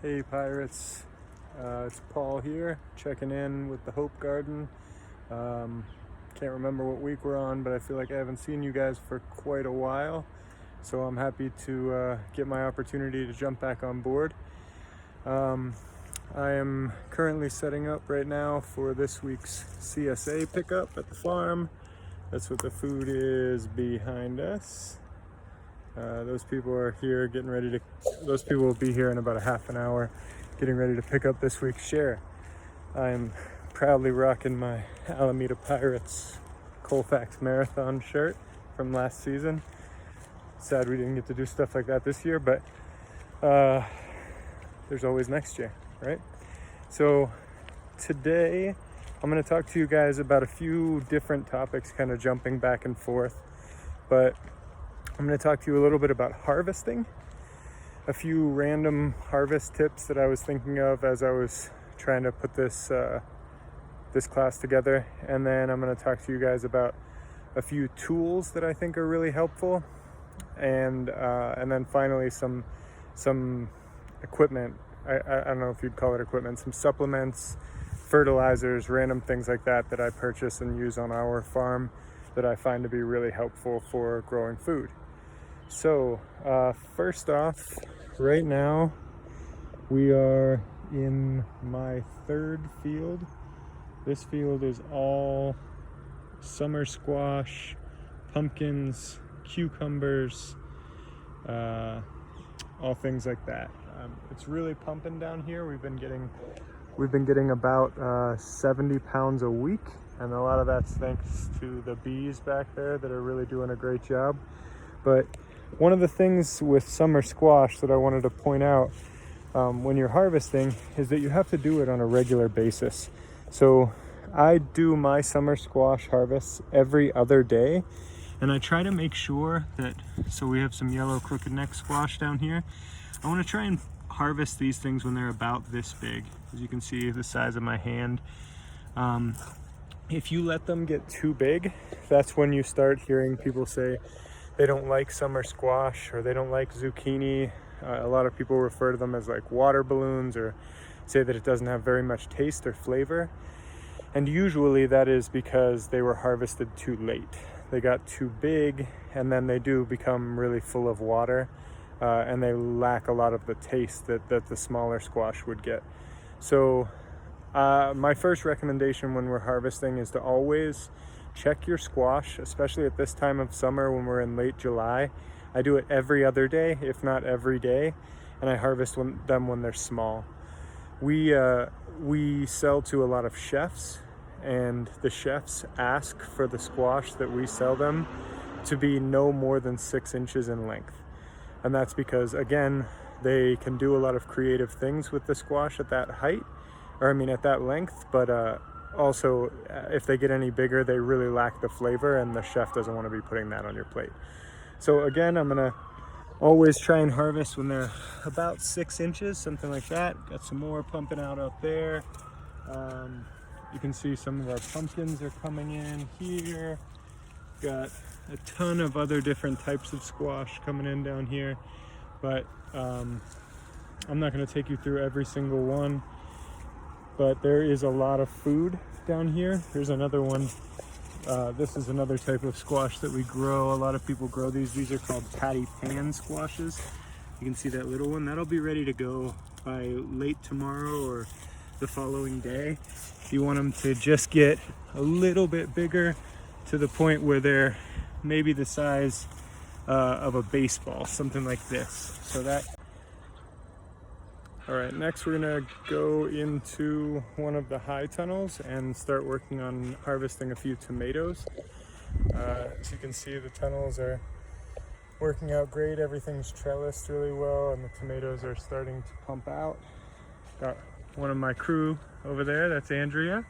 Hey Pirates, it's Paul here, checking in with the Hope Garden. Can't remember what week we're on, but I feel like I haven't seen you guys for quite a while. So I'm happy to get my opportunity to jump back on board. I am currently setting up right now for this week's CSA pickup at the farm. That's what the food is behind us. Those people are here getting ready to, those people will be here in about a half an hour getting ready to pick up this week's share. I'm proudly rocking my Alameda Pirates Colfax Marathon shirt from last season. Sad we didn't get to do stuff like that this year, but there's always next year, right? So today I'm going to talk to you guys about a few different topics, kind of jumping back and forth, but I'm going to talk to you a little bit about harvesting, a few random harvest tips that I was thinking of as I was trying to put this class together, and then I'm going to talk to you guys about a few tools that I think are really helpful, and then finally some equipment. I don't know if you'd call it equipment, some supplements, fertilizers, random things like that I purchase and use on our farm that I find to be really helpful for growing food. So first off, right now we are in my third field. This field is all summer squash, pumpkins, cucumbers, all things like that. It's really pumping down here. We've been getting about 70 pounds a week, and a lot of that's thanks to the bees back there that are really doing a great job. But one of the things with summer squash that I wanted to point out when you're harvesting is that you have to do it on a regular basis. So I do my summer squash harvests every other day, and I try to make sure that, so we have some yellow crooked neck squash down here. I want to try and harvest these things when they're about this big. As you can see, the size of my hand. If you let them get too big, that's when you start hearing people say they don't like summer squash or they don't like zucchini. A lot of people refer to them as like water balloons, or say that it doesn't have very much taste or flavor. And usually that is because they were harvested too late. They got too big, and then they do become really full of water, and they lack a lot of the taste that the smaller squash would get. So my first recommendation when we're harvesting is to always check your squash, especially at this time of summer when we're in late July. I do it every other day, if not every day, and I harvest them when they're small. We sell to a lot of chefs, and the chefs ask for the squash that we sell them to be no more than 6 inches in length. And that's because, again, they can do a lot of creative things with the squash at that height, at that length, but also if they get any bigger, they really lack the flavor, and the chef doesn't want to be putting that on your plate. So again, I'm gonna always try and harvest when they're about 6 inches, something like that. Got some more pumping out there. You can see some of our pumpkins are coming in here. Got a ton of other different types of squash coming in down here, but I'm not going to take you through every single one, but there is a lot of food down here. Here's another one. This is another type of squash that we grow. A lot of people grow these. These are called patty pan squashes. You can see that little one. That'll be ready to go by late tomorrow or the following day. You want them to just get a little bit bigger, to the point where they're maybe the size of a baseball, something like this. So that. All right, next we're gonna go into one of the high tunnels and start working on harvesting a few tomatoes. As you can see, the tunnels are working out great. Everything's trellised really well, and the tomatoes are starting to pump out. Got one of my crew over there, that's Andrea.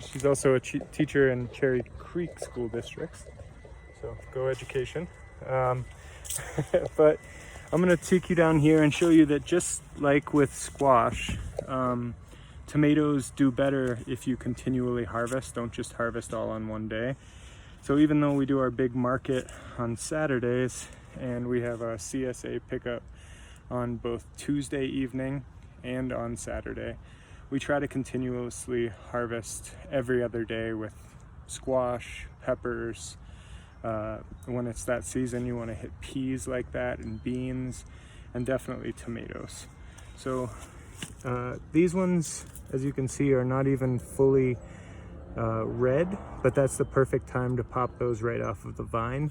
She's also a teacher in Cherry Creek School District, so go education. But I'm gonna take you down here and show you that just like with squash, tomatoes do better if you continually harvest. Don't just harvest all on one day. So even though we do our big market on Saturdays and we have a CSA pickup on both Tuesday evening and on Saturday. We try to continuously harvest every other day with squash, peppers. When it's that season, you want to hit peas like that, and beans, and definitely tomatoes. So these ones, as you can see, are not even fully red, but that's the perfect time to pop those right off of the vine.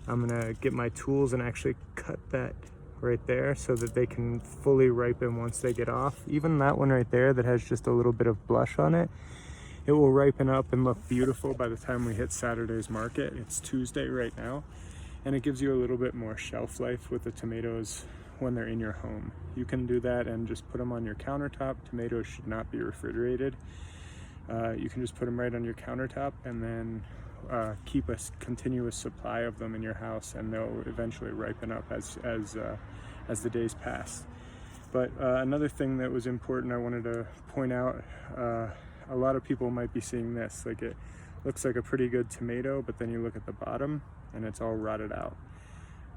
I'm gonna get my tools and actually cut that right there so that they can fully ripen once they get off. Even that one right there that has just a little bit of blush on it, it will ripen up and look beautiful by the time we hit Saturday's market. It's Tuesday right now, and it gives you a little bit more shelf life with the tomatoes when they're in your home. You can do that and just put them on your countertop. Tomatoes should not be refrigerated. You can just put them right on your countertop and then keep a continuous supply of them in your house, and they'll eventually ripen up as the days pass. But another thing that was important I wanted to point out, a lot of people might be seeing this, like it looks like a pretty good tomato, but then you look at the bottom and it's all rotted out.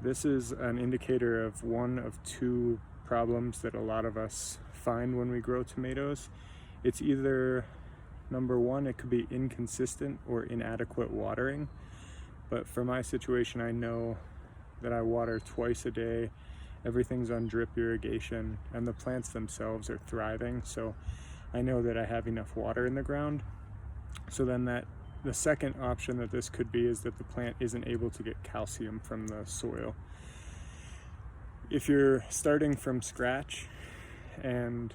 This is an indicator of one of two problems that a lot of us find when we grow tomatoes. It's either, number one, it could be inconsistent or inadequate watering. But for my situation, I know that I water twice a day. Everything's on drip irrigation, and the plants themselves are thriving. So I know that I have enough water in the ground. So then the second option that this could be is that the plant isn't able to get calcium from the soil. If you're starting from scratch and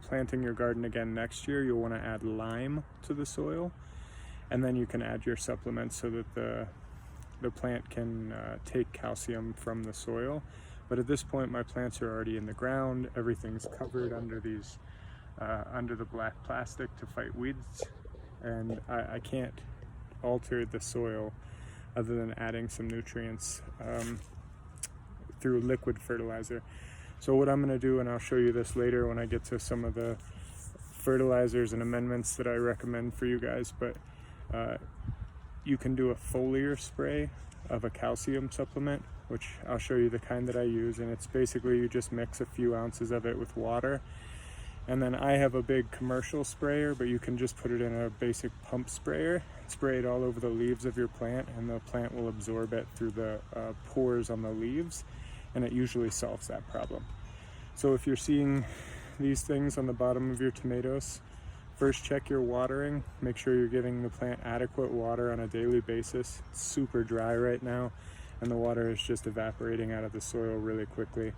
planting your garden again next year, you'll want to add lime to the soil, and then you can add your supplements so that the plant can take calcium from the soil. But at this point, my plants are already in the ground. Everything's covered under these under the black plastic to fight weeds, and I can't alter the soil other than adding some nutrients through liquid fertilizer. So what I'm going to do, and I'll show you this later when I get to some of the fertilizers and amendments that I recommend for you guys, but you can do a foliar spray of a calcium supplement, which I'll show you the kind that I use, and it's basically you just mix a few ounces of it with water. And then I have a big commercial sprayer, but you can just put it in a basic pump sprayer, spray it all over the leaves of your plant, and the plant will absorb it through the pores on the leaves, and it usually solves that problem. So if you're seeing these things on the bottom of your tomatoes, first check your watering. Make sure you're giving the plant adequate water on a daily basis. It's super dry right now, and the water is just evaporating out of the soil really quickly.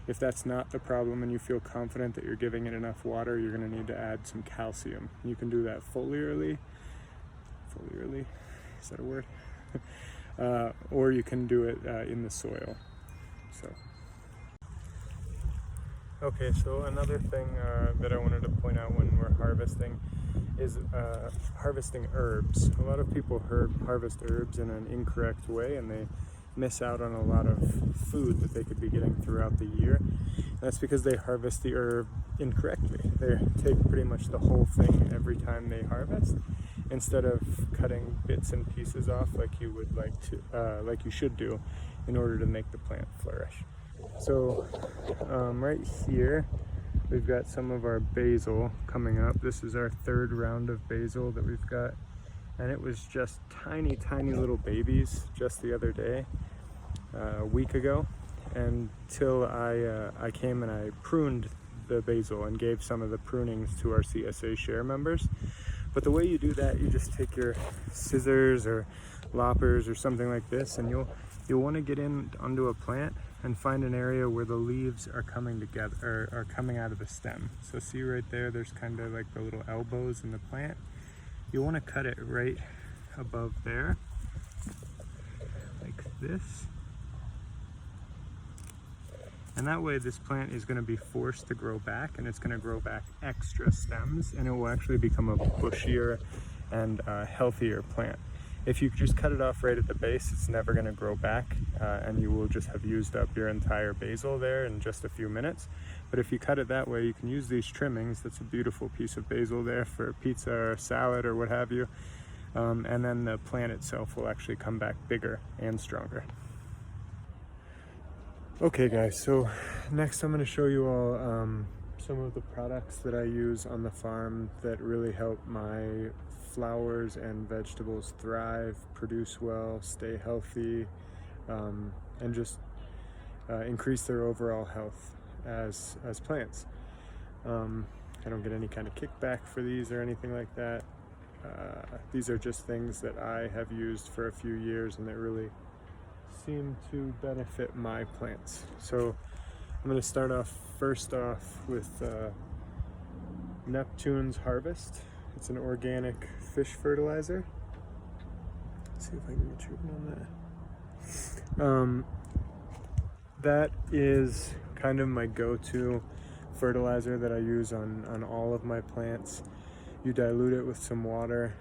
If that's not the problem and you feel confident that you're giving it enough water, you're going to need to add some calcium. You can do that foliarly, is that a word? Or you can do it in the soil. Okay, so another thing that I wanted to point out when we're harvesting is harvesting herbs. A lot of people harvest herbs in an incorrect way, and they miss out on a lot of food that they could be getting throughout the year. And that's because they harvest the herb incorrectly. They take pretty much the whole thing every time they harvest, instead of cutting bits and pieces off like you would like you should do in order to make the plant flourish. So right here we've got some of our basil coming up. This is our third round of basil that we've got, and it was just tiny little babies just the other day, a week ago, until I came and I pruned the basil and gave some of the prunings to our CSA share members. But the way you do that, you just take your scissors or loppers or something like this, and you'll want to get in onto a plant and find an area where the leaves are coming together, or are coming out of the stem. So see right there, there's kind of like the little elbows in the plant. You'll want to cut it right above there, like this. And that way this plant is going to be forced to grow back, and it's going to grow back extra stems, and it will actually become a bushier and healthier plant. If you just cut it off right at the base, it's never going to grow back, and you will just have used up your entire basil there in just a few minutes. But if you cut it that way, you can use these trimmings. That's a beautiful piece of basil there for pizza or salad or what have you. And then the plant itself will actually come back bigger and stronger. Okay guys, so next I'm going to show you all some of the products that I use on the farm that really help my flowers and vegetables thrive, produce well, stay healthy, and just increase their overall health as plants. I don't get any kind of kickback for these or anything like that. These are just things that I have used for a few years and that really seem to benefit my plants. So I'm going to start off first off with Neptune's Harvest. It's an organic fish fertilizer. Let's see if I can get you on that. That is kind of my go-to fertilizer that I use on all of my plants. You dilute it with some water.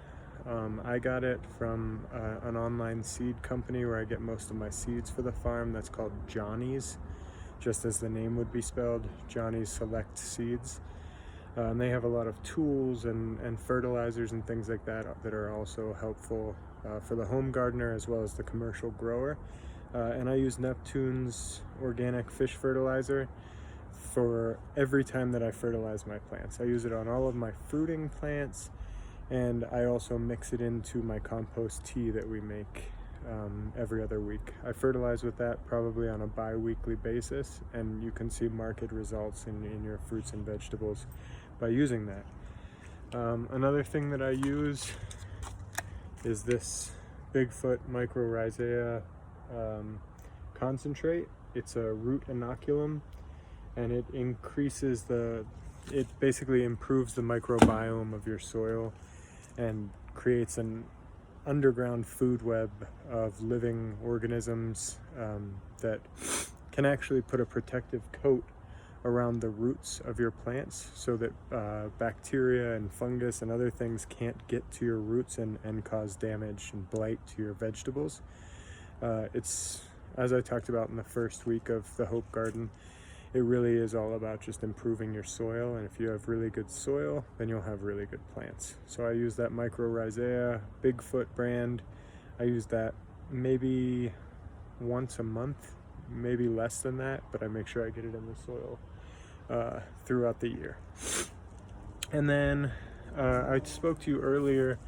I got it from an online seed company where I get most of my seeds for the farm. That's called Johnny's, just as the name would be spelled, Johnny's Select Seeds. And they have a lot of tools and fertilizers and things like that that are also helpful for the home gardener as well as the commercial grower. And I use Neptune's organic fish fertilizer for every time that I fertilize my plants. I use it on all of my fruiting plants, and I also mix it into my compost tea that we make every other week. I fertilize with that probably on a bi-weekly basis, and you can see marked results in your fruits and vegetables by using that. Another thing that I use is this Bigfoot Mycorrhizae concentrate. It's a root inoculum, and it it basically improves the microbiome of your soil and creates an underground food web of living organisms that can actually put a protective coat around the roots of your plants so that bacteria and fungus and other things can't get to your roots and cause damage and blight to your vegetables. It's, as I talked about in the first week of the Hope Garden, it really is all about just improving your soil, and if you have really good soil, then you'll have really good plants. So I use that Mycorrhizae Bigfoot brand. I use that maybe once a month, maybe less than that, but I make sure I get it in the soil throughout the year. And then I spoke to you earlier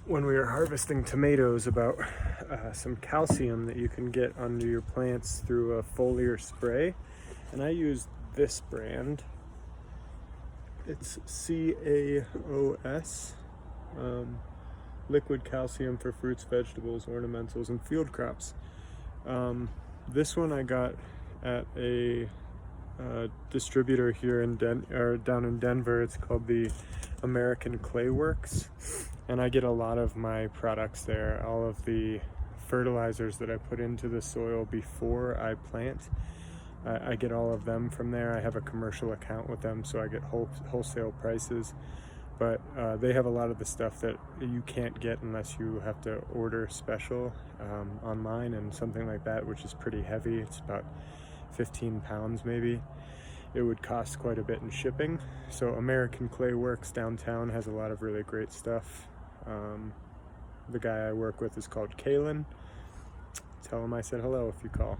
when we were harvesting tomatoes about some calcium that you can get under your plants through a foliar spray. And I use this brand. It's CAOS, liquid calcium for fruits, vegetables, ornamentals, and field crops. This one I got at a distributor here in down in Denver. It's called the American Clay Works, and I get a lot of my products there. All of the fertilizers that I put into the soil before I plant, I get all of them from there. I have a commercial account with them, so I get wholesale prices, but they have a lot of the stuff that you can't get unless you have to order special online, and something like that, which is pretty heavy. It's about 15 pounds maybe. It would cost quite a bit in shipping. So American Clay Works downtown has a lot of really great stuff. The guy I work with is called Kalen. Tell him I said hello if you call.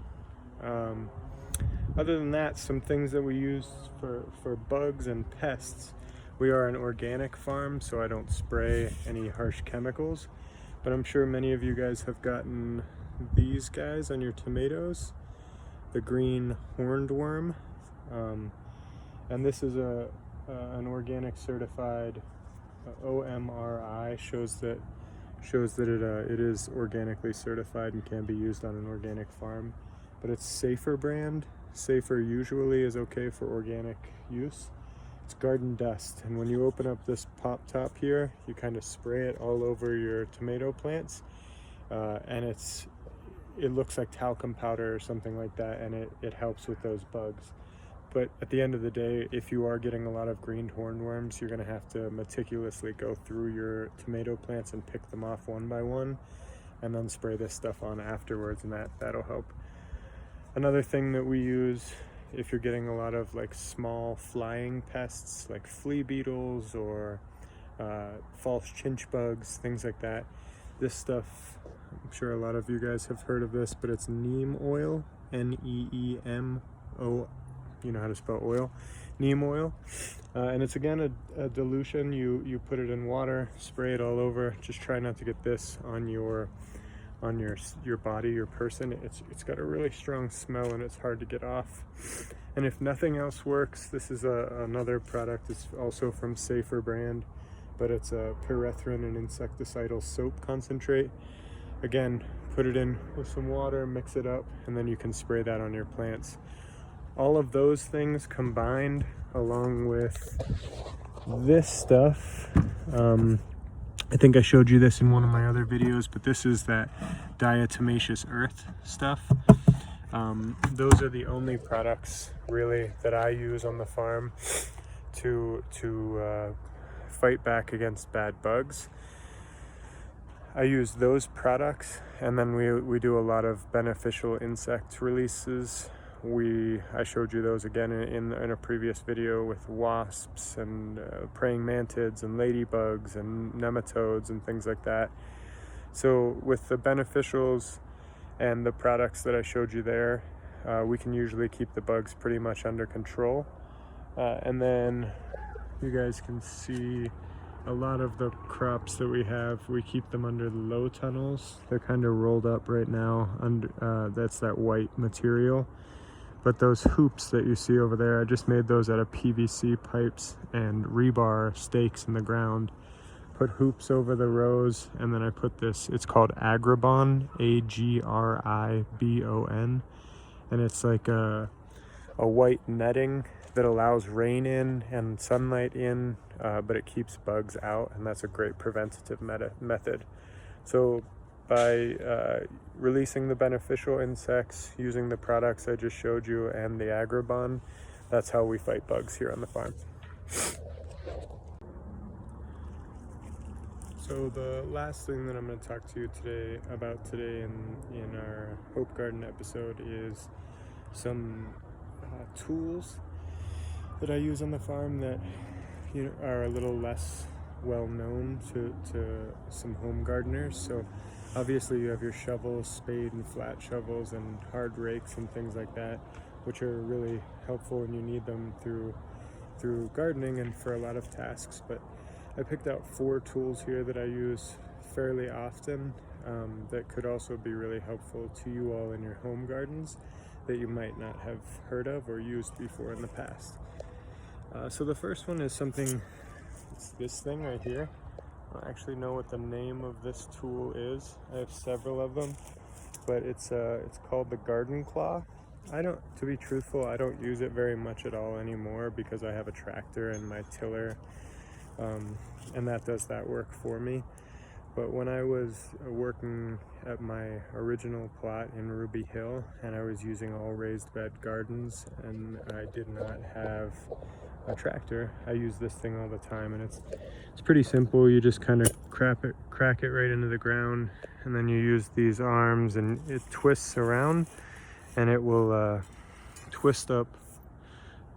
Other than that, some things that we use for bugs and pests. We are an organic farm, so I don't spray any harsh chemicals, but I'm sure many of you guys have gotten these guys on your tomatoes, the green horned worm, and this is an organic certified OMRI, shows that it is organically certified and can be used on an organic farm. But it's Safer brand. Safer usually is okay for organic use. It's garden dust, and when you open up this pop top here, you kind of spray it all over your tomato plants, and it looks like talcum powder or something like that, and it helps with those bugs. But at the end of the day, if you are getting a lot of green hornworms, you're going to have to meticulously go through your tomato plants and pick them off one by one, and then spray this stuff on afterwards, and that'll help. Another thing that we use, if you're getting a lot of like small flying pests like flea beetles or false chinch bugs, things like that, this stuff, I'm sure a lot of you guys have heard of this, but it's neem oil. Neemo, you know how to spell oil, neem oil. And it's again a dilution. You put it in water, spray it all over. Just try not to get this on your body, your person. It's got a really strong smell and it's hard to get off. And if nothing else works, this is another product. It's also from Safer brand, but it's a pyrethrin and insecticidal soap concentrate. Again, put it in with some water, mix it up, and then you can spray that on your plants. All of those things combined, along with this stuff, I think I showed you this in one of my other videos, but this is that diatomaceous earth stuff. Those are the only products really that I use on the farm to fight back against bad bugs. I use those products, and then we do a lot of beneficial insect releases. I showed you those again in a previous video with wasps and praying mantids and ladybugs and nematodes and things like that. So with the beneficials and the products that I showed you there, we can usually keep the bugs pretty much under control. And then you guys can see a lot of the crops that we keep them under the low tunnels. They're kind of rolled up right now. That's that white material. But those hoops that you see over there, I just made those out of PVC pipes and rebar stakes in the ground. Put hoops over the rows, and then I put this, it's called Agribon, Agribon, and it's like a white netting that allows rain in and sunlight in, but it keeps bugs out, and that's a great preventative method. So by releasing the beneficial insects, using the products I just showed you and the Agribon, that's how we fight bugs here on the farm. So the last thing that I'm going to talk to you about today in our Hope Garden episode is some tools that I use on the farm that are a little less well known to some home gardeners. So obviously you have your shovels, spade and flat shovels, and hard rakes and things like that, which are really helpful when you need them through gardening and for a lot of tasks. But I picked out 4 tools here that I use fairly often that could also be really helpful to you all in your home gardens that you might not have heard of or used before in the past. So the first one is it's this thing right here. I don't actually know what the name of this tool is. I have several of them, but it's called the garden claw. To be truthful, I don't use it very much at all anymore because I have a tractor and my tiller, and that does that work for me. But when I was working at my original plot in Ruby Hill, and I was using all raised bed gardens, and I did not have a tractor, I use this thing all the time, and it's pretty simple. You just kind of crack it right into the ground, and then you use these arms, and it twists around, and it will twist up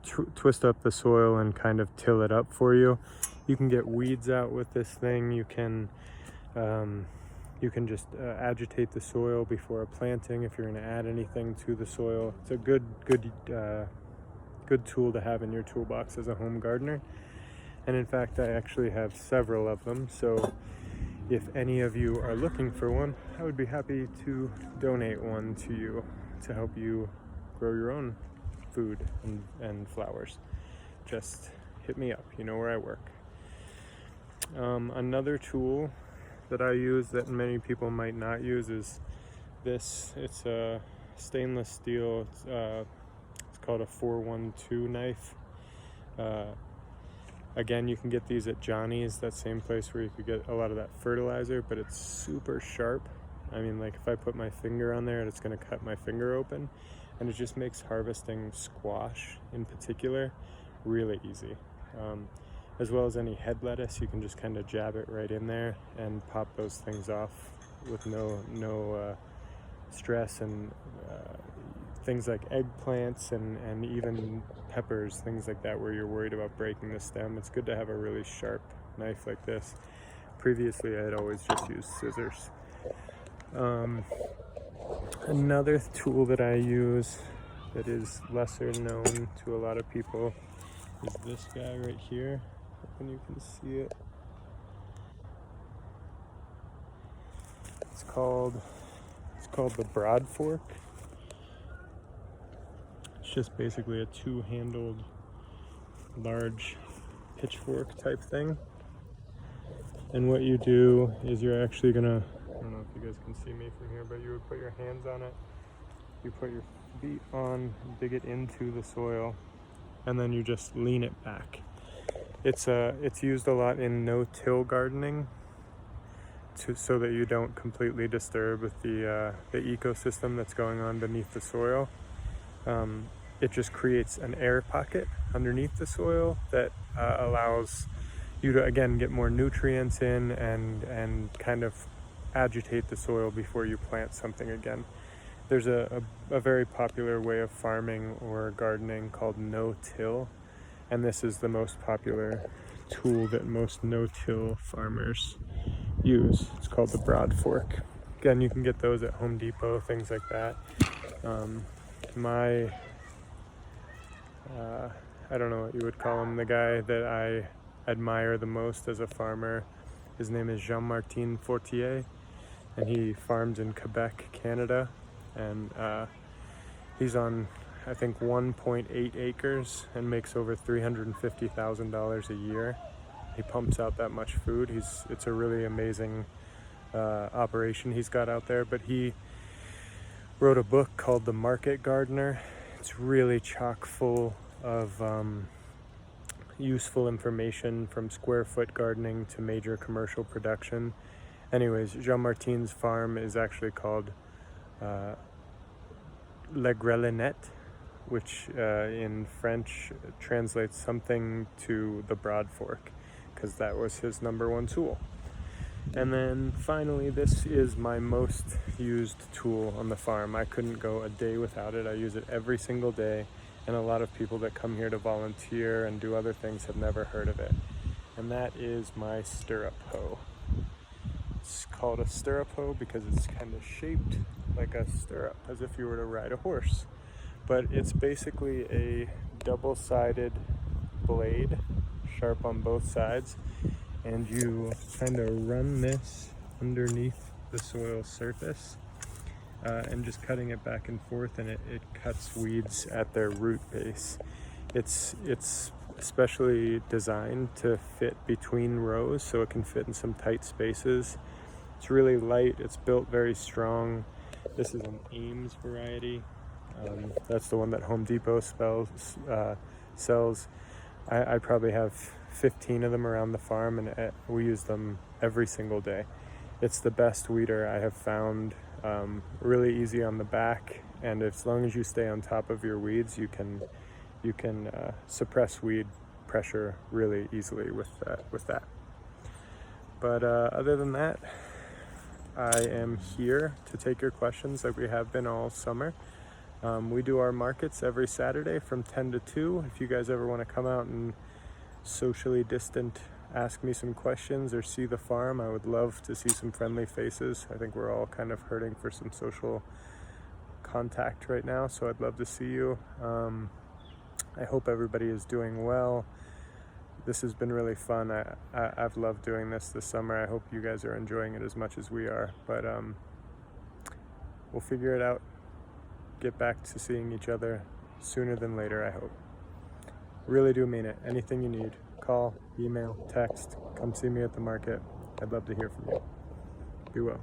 the soil and kind of till it up for you. You can get weeds out with this thing. You can just agitate the soil before planting if you're going to add anything to the soil. It's a good tool to have in your toolbox as a home gardener. And in fact, I actually have several of them. So if any of you are looking for one, I would be happy to donate one to you to help you grow your own food and flowers. Just hit me up. You know where I work. Another tool that I use that many people might not use is this. It's a stainless steel. It's called a 412 knife. Again, you can get these at Johnny's, that same place where you could get a lot of that fertilizer, but it's super sharp. I mean, like if I put my finger on there, it's going to cut my finger open, and it just makes harvesting squash in particular really easy. As well as any head lettuce, you can just kind of jab it right in there and pop those things off with no stress. And things like eggplants and even peppers, things like that where you're worried about breaking the stem, it's good to have a really sharp knife like this. Previously I had always just used scissors. Another tool that I use that is lesser known to a lot of people is this guy right here. Hoping you can see it. It's called the Broad Fork. It's just basically a two-handled large pitchfork type thing. And what you do is you're actually gonna, I don't know if you guys can see me from here, but you would put your hands on it, you put your feet on, dig it into the soil, and then you just lean it back. It's used a lot in no-till gardening, so that you don't completely disturb with the ecosystem that's going on beneath the soil. It just creates an air pocket underneath the soil that allows you to, again, get more nutrients in and kind of agitate the soil before you plant something again. There's a very popular way of farming or gardening called no-till, and this is the most popular tool that most no-till farmers use. It's called the Broad Fork. Again, you can get those at Home Depot, things like that. I don't know what you would call him, the guy that I admire the most as a farmer, his name is Jean-Martin Fortier, and he farms in Quebec, Canada, and he's on, I think, 1.8 acres and makes over $350,000 a year. He pumps out that much food. It's a really amazing operation he's got out there, but he wrote a book called The Market Gardener. It's really chock full of useful information from square foot gardening to major commercial production. Anyways, Jean-Martin's farm is actually called La Grelinette, which in French translates something to the Broad Fork, because that was his #1 tool. And then finally, this is my most used tool on the farm. I couldn't go a day without it. I use it every single day, and a lot of people that come here to volunteer and do other things have never heard of it. And that is my stirrup hoe. It's called a stirrup hoe because it's kind of shaped like a stirrup, as if you were to ride a horse. But it's basically a double-sided blade, sharp on both sides, and you kind of run this underneath the soil surface and just cutting it back and forth, and it cuts weeds at their root base. It's especially designed to fit between rows, so it can fit in some tight spaces. It's really light, it's built very strong. This is an Ames variety. That's the one that Home Depot sells. I probably have 15 of them around the farm, and we use them every single day. It's the best weeder I have found. Really easy on the back, and as long as you stay on top of your weeds, you can suppress weed pressure really easily with that. But other than that, I am here to take your questions like we have been all summer. We do our markets every Saturday from 10 to 2. If you guys ever want to come out and socially distant ask me some questions or see the farm, I would love to see some friendly faces. I think we're all kind of hurting for some social contact right now, so I'd love to see you. I hope everybody is doing well. This has been really fun. I've loved doing this summer. I hope you guys are enjoying it as much as we are, but we'll figure it out. Get back to seeing each other sooner than later, I hope. Really do mean it. Anything you need, call, email, text, come see me at the market. I'd love to hear from you. Be well.